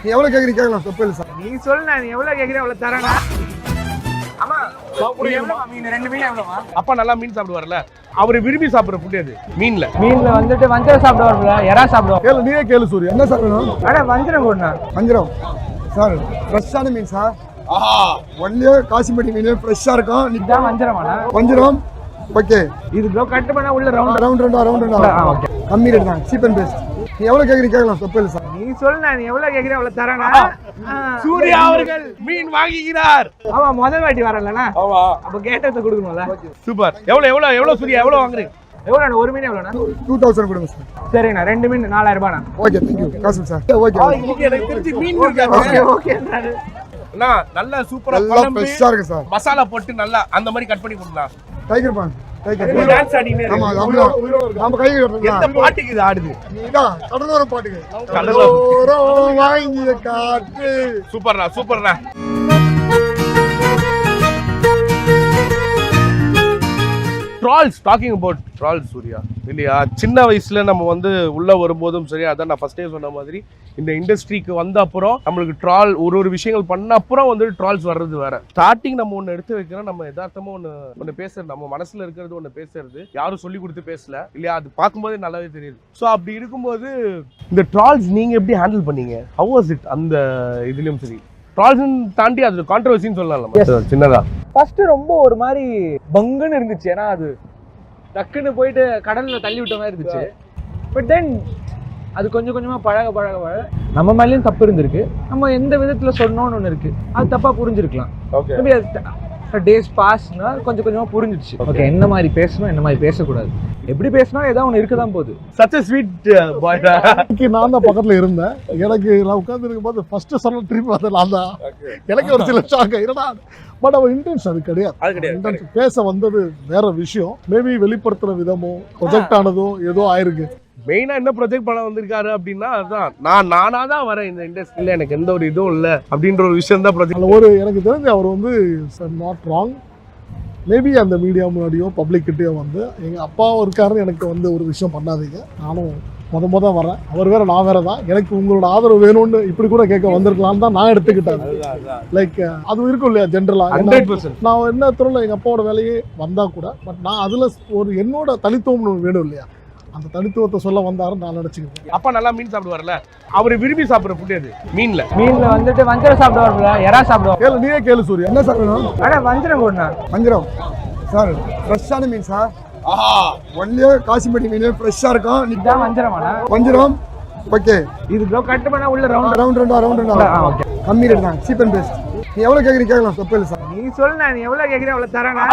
நீ எவ்வளவு கேக்குறீங்க கேட்கலாம் தப்பு இல்லை சார். நீ சொல்லு, நீ எவ்வளவு கேக்குறீங்க அவ்வளவு தரேனா. ஆமா மீன் 2 மீன் எவ்வளவா? அப்பா நல்லா மீன் சாப்பிடுவார்ல, அவரு விரும்பி சாப்பிடுற ஃபுட் அது. மீன்ல வந்துட்டு வஞ்சரம் சாப்பிடுவாருல, எறா சாப்பிடுவார். கேளு, நீயே கேளு சூரிய, என்ன சார் வேணும்? அட வஞ்சரம் போடுனா. வஞ்சரம் சார் ஃப்ரெஷ்ஷான மீன் சார். ஒன்லியே காசிமேட்டி மீன் ஃப்ரெஷ்ஷா இருக்கும். இதுதான் வஞ்சரமாடா? வஞ்சரம் ஓகே. இது ப்ரோ கட் பண்ணா உள்ள ரவுண்ட் ஓகே. கம்மி ரேட் தான், சீப் அண்ட் பெஸ்ட். நீ எவ்வளவு கேக்குறீங்க கேட்கலாம் தப்பு இல்லை சார். நீ சொல்லு, நீ எவ்வளவு கேக்குறீங்க அவ்வளவு தரேனா. சூர்யா அவர்கள் மீன் வாங்குகிறார். ஆமா, முதல் வாட்டி வரலனா. ஆமா, அப்ப கேட்டத கொடுக்கணும்ல. சூப்பர். எவ்வளவு சூர்யா எவ்வளவு வாங்குறீங்க? எவ்வளவு? ஒரு மீன் எவ்வளவுனா? 2000 கொடுங்க சார். சரிண்ணா, 2 மீன் 4000 ரூபாய்ண்ணா. ஓகே, தேங்க் யூ காசு சார். ஓகே இன்னைக்கு எனக்கு தெரிஞ்சு மீன் இருக்காது. ஓகே அண்ணா நல்ல சூப்பரா நல்லா ஃப்ரெஷ்ஷா இருக்கு சார். மசாலா போட்டு நல்லா அந்த மாதிரி கட் பண்ணி கொடுக்கலாம். டைகர் பான் டைகர். டான்ஸ் ஆடினே ஆமா, நம்ம கை எந்த பாட்டுக்கு இது ஆடுது? நீதான் கடலோர பாட்டுக்கு. கடலோர வாங்கிய காற்று. சூப்பர்ண்ணா. Trolls, talking about trolls Surya இல்லையா? சின்ன வயசுல நம்ம வந்து உள்ள வரும்போதும் சரி, அதான் நான் ஃபர்ஸ்டே சொன்ன மாதிரி இந்த இண்டஸ்ட்ரிக்கு வந்த அப்புறம் நம்மளுக்கு ட்ரால் ஒரு விஷயங்கள் பண்ண அப்புறம் வந்து ட்ரால்ஸ் வர்றது வேற. ஸ்டார்டிங் நம்ம ஒன்று எடுத்து வைக்கிறோம், நம்ம யதார்த்தமா ஒன்று பேசுறது, நம்ம மனசுல இருக்கிறது ஒன்று பேசுறது, யாரும் சொல்லி கொடுத்து பேசல இல்லையா? அது பார்க்கும்போதே நல்லாவே தெரியுது. ஸோ அப்படி இருக்கும்போது இந்த ட்ரால்ஸ் நீங்க எப்படி ஹேண்டில் பண்ணீங்க? How was it? அந்த இதுலயும் சரி, ட்ரால்ஸ் தாண்டி அது கான்ட்ரோவர்சின்னு சொல்லலாம் சின்னதா. ஃபர்ஸ்ட் ரொம்ப ஒரு மாதிரி பங்குன்னு இருந்துச்சு, ஏன்னா அது டக்குன்னு போயிட்டு கடல்ல தள்ளி விட்ட மாதிரி இருந்துச்சு. பட் தென் அது கொஞ்சம் கொஞ்சமா பழக நம்ம மேலேயும் தப்பு இருந்திருக்கு, நம்ம எந்த விதத்துல சொன்னோம்னு ஒன்று இருக்கு, அது தப்பா புரிஞ்சிருக்கலாம். டேஸ் பாஸ்னா கொஞ்சம் கொஞ்சமா புரிஞ்சிடுச்சு. ஓகே, என்ன மாதிரி பேசணும், என்ன மாதிரி பேசக்கூடாது, எப்படி பேசினா ஏதாவது ஒன்று இருக்க தான் போகுது. Such a sweet boy. நான் தான் பக்கத்துல இருந்தேன். எனக்கு நான் உட்கார்ந்து இருக்கும்போது ஃபர்ஸ்ட் சொன்ன ட்ரிப் வந்து நான் தான். எனக்கு ஒரு சில ஷாக் என்னடா, பட் அவர் இன்டென்ஷன் அது கிடையாது. பேச வந்தது வேற விஷயம். மேபி வெளிப்படுத்துற விதமோ ப்ரொஜெக்ட் ஆனதோ ஏதோ ஆயிருக்கு. மெயினா என்ன ப்ரொஜெக்ட் பண்ண வந்திருக்காரு அப்படின்னா, அதுதான் நானா தான் வரேன் இந்த இண்டஸ்ட்ரியில, எனக்கு எந்த ஒரு இதுவும் இல்லை அப்படின்ற ஒரு விஷயம் தான் ப்ரொஜெக்ட். ஒரு எனக்கு தெரிஞ்சு அவர் வந்து நாட் ராங். மேபி அந்த மீடியா முன்னாடியோ பப்ளிக்கிட்டேயோ வந்து எங்கள் அப்பாவும் இருக்காருன்னு எனக்கு வந்து ஒரு விஷயம் பண்ணாதீங்க, நானும் முத வரேன், அவர் வேற நான் வேற தான், எனக்கு உங்களோட ஆதரவு வேணும்னு இப்படி கூட கேட்க வந்திருக்கலான்னு தான் நான் எடுத்துக்கிட்டேன். லைக் அது இருக்கும் இல்லையா ஜென்ரலாக. நான் என்ன துறையில் எங்கள் அப்பாவோட வேலையே வந்தா கூட, பட் நான் அதில் ஒரு என்னோட தனித்துவம் வேணும் இல்லையா, அந்த தனித்துவத்தை சொல்ல வந்தாருன்னு நான் நினைச்சுக்கிறேன். அப்பா நல்லா மீன் சாப்பிடுவார்ல, அவரு விரும்பி சாப்பிடுற ஃபுட் அது. மீன்ல வந்துட்டு வஞ்சரம் சாப்பிடுவாருல, எறா சாப்பிடுவார். கேளு, நீயே கேளு சூரிய, என்ன சார் வேணும்? அட வஞ்சரம் போடுனா. வஞ்சரம் சார் ஃப்ரெஷ்ஷான மீன் சார். ஒன்லியே காசிமேட்டி மீன் ஃப்ரெஷ்ஷா இருக்கும். இதுதான் வஞ்சரமாடா? வஞ்சரம் ஓகே. இது ப்ரோ கட் பண்ணா உள்ள ரவுண்ட் ஓகே. கம்மி ரேட் தான், சீப் அண்ட் பெஸ்ட். நீ எவ்வளவு கேக்குறீங்க கேட்கலாம் தப்பு இல்லை சார். நீ சொல்லு, நீ எவ்வளவு கேக்குறீங்க அவ்வளவு தரேனா.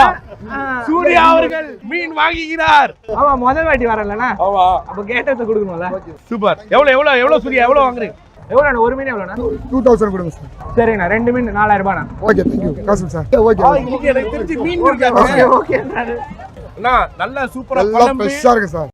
சூர்யா அவர்கள் மீன் வாங்குகிறார். ஆமா, முதல் வாட்டி வரலனா. ஆமா, அப்ப கேட்டத கொடுக்கணும்ல. சூப்பர். எவ்வளவு சூர்யா எவ்வளவு வாங்குறீங்க? எவ்வளவு? ஒரு மீன் எவ்வளவுனா? 2000 கொடுங்க சார். சரிண்ணா, 2 மீன் 4000 ரூபாய்ண்ணா. ஓகே, தேங்க் யூ காசு சார். ஓகே இன்னைக்கு எனக்கு தெரிஞ்சு மீன் இருக்காது. ஓகே அண்ணா நல்ல சூப்பரா நல்லா ஃப்ரெஷ்ஷா இருக்கு சார்.